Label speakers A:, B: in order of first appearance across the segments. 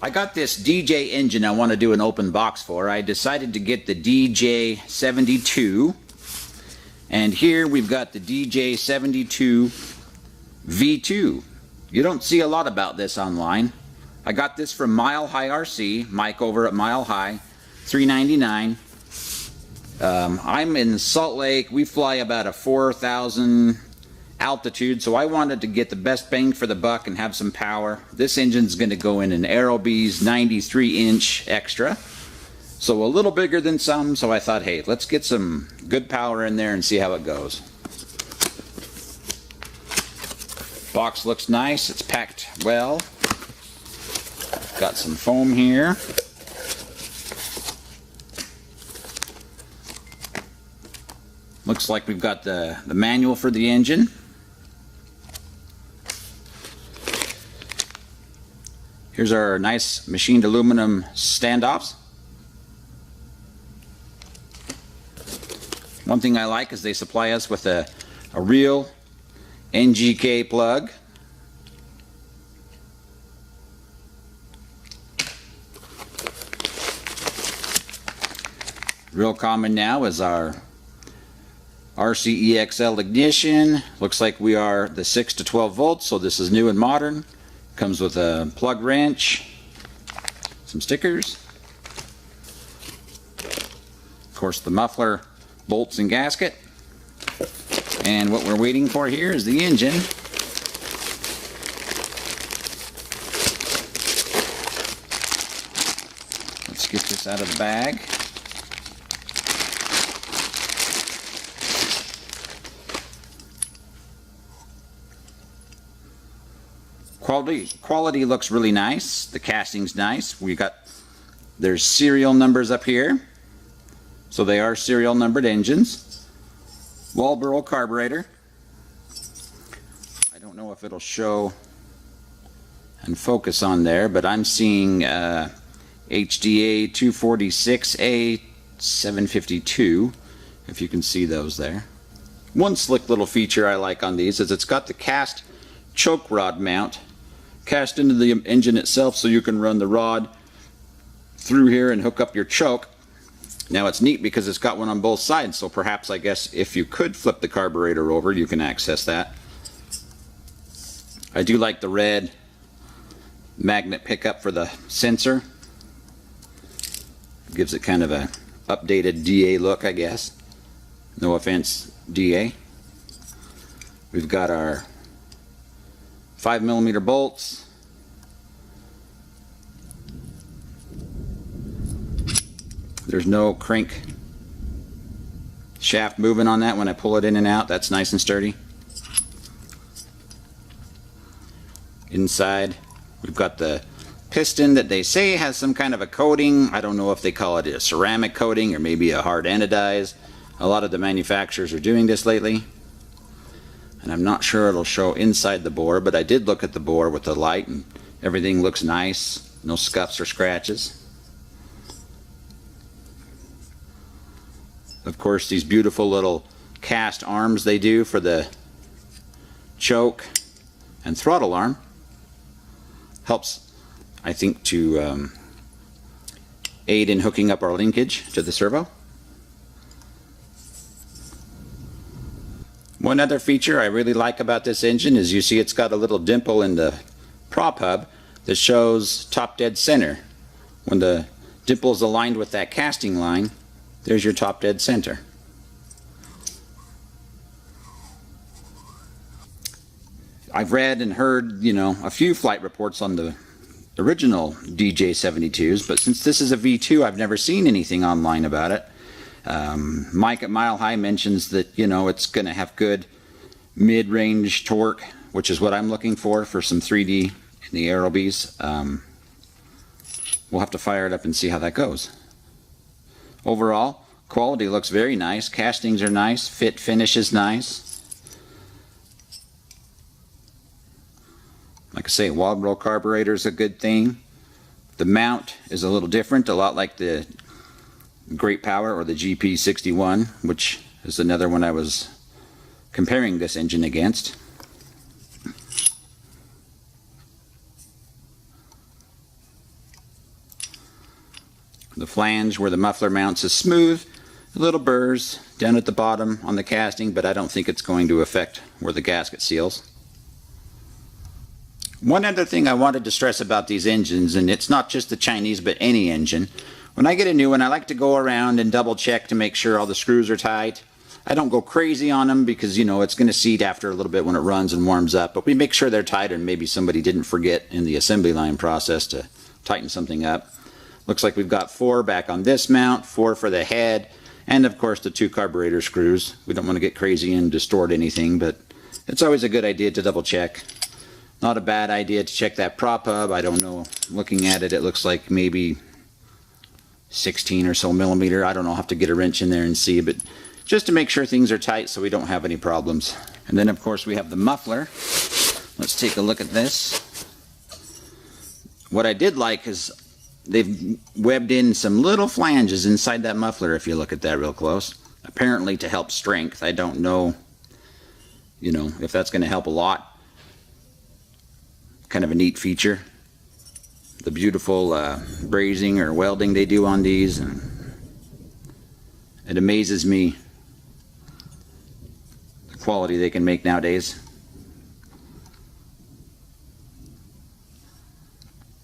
A: I got this DJ engine I want to do an open box for. I decided to get the DJ-72, and here we've got the DJ-72 V2. You don't see a lot about this online. I got this from Mile High RC, Mike over at Mile High, $3.99. I'm in Salt Lake. We fly about a 4,000 altitude, so I wanted to get the best bang for the buck and have some power. This engine's going to go in an Aerobees 93-inch extra, so a little bigger than some, so I thought, hey, let's get some good power in there and see how it goes. Box looks nice. It's packed well. Got some foam here. Looks like we've got the manual for the engine. Here's our nice machined aluminum standoffs. One thing I like is they supply us with a real NGK plug. Real common now is our RCEXL ignition. Looks like we are the 6 to 12 volts, so this is new and modern. Comes with a plug wrench, some stickers, of course the muffler, bolts and gasket, and what we're waiting for here is the engine. Let's get this out of the bag. Quality looks really nice. The casting's nice. There's serial numbers up here, so they are serial numbered engines. Walbro carburetor. I don't know if it'll show and focus on there, but I'm seeing HDA 246A 752, if you can see those there. One slick little feature I like on these is it's got the cast choke rod mount cast into the engine itself, so you can run the rod through here and hook up your choke. Now it's neat because it's got one on both sides, so perhaps, I guess, if you could flip the carburetor over, you can access that. I do like the red magnet pickup for the sensor. Gives it kind of a updated DA look, I guess. No offense, DA. We've got our 5mm bolts. There's no crank shaft moving on that when I pull it in and out. That's nice and sturdy. Inside we've got the piston that they say has some kind of a coating. I don't know if they call it a ceramic coating or maybe a hard anodize. A lot of the manufacturers are doing this lately. And I'm not sure it'll show inside the bore, but I did look at the bore with the light and everything looks nice. No scuffs or scratches. Of course, these beautiful little cast arms they do for the choke and throttle arm helps, I think, to aid in hooking up our linkage to the servo. One other feature I really like about this engine is you see it's got a little dimple in the prop hub that shows top dead center. When the dimple is aligned with that casting line, there's your top dead center. I've read and heard, a few flight reports on the original DJ-72s, but since this is a V2, I've never seen anything online about it. Mike at Mile High mentions that, it's going to have good mid-range torque, which is what I'm looking for some 3D in the Aerobees. We'll have to fire it up and see how that goes. Overall, quality looks very nice. Castings are nice. Fit finish is nice. Like I say, Walbro carburetor is a good thing. The mount is a little different, a lot like the Great Power or the GP61, which is another one I was comparing this engine against. The flange where the muffler mounts is smooth. Little burrs down at the bottom on the casting, but I don't think it's going to affect where the gasket seals. One other thing I wanted to stress about these engines, and it's not just the Chinese but any engine, when I get a new one I like to go around and double check to make sure all the screws are tight. I don't go crazy on them because, you know, it's going to seat after a little bit when it runs and warms up, but we make sure they're tight, and maybe somebody didn't forget in the assembly line process to tighten something up. Looks like we've got 4 back on this mount, 4 for the head, and of course the 2 carburetor screws. We don't want to get crazy and distort anything, but it's always a good idea to double check. Not a bad idea to check that prop hub. I don't know, looking at it, it looks like maybe 16 or so millimeter. I don't know, I'll have to get a wrench in there and see, but just to make sure things are tight so we don't have any problems. And then of course we have the muffler. Let's take a look at this. What I did like is they've webbed in some little flanges inside that muffler, if you look at that real close. Apparently to help strength. I don't know, you know, if that's going to help a lot. Kind of a neat feature. The beautiful brazing or welding they do on these, and it amazes me the quality they can make nowadays.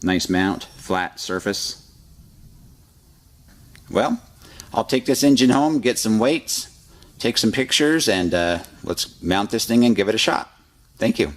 A: Nice mount, flat surface. Well, I'll take this engine home, get some weights, take some pictures, and let's mount this thing and give it a shot. Thank you.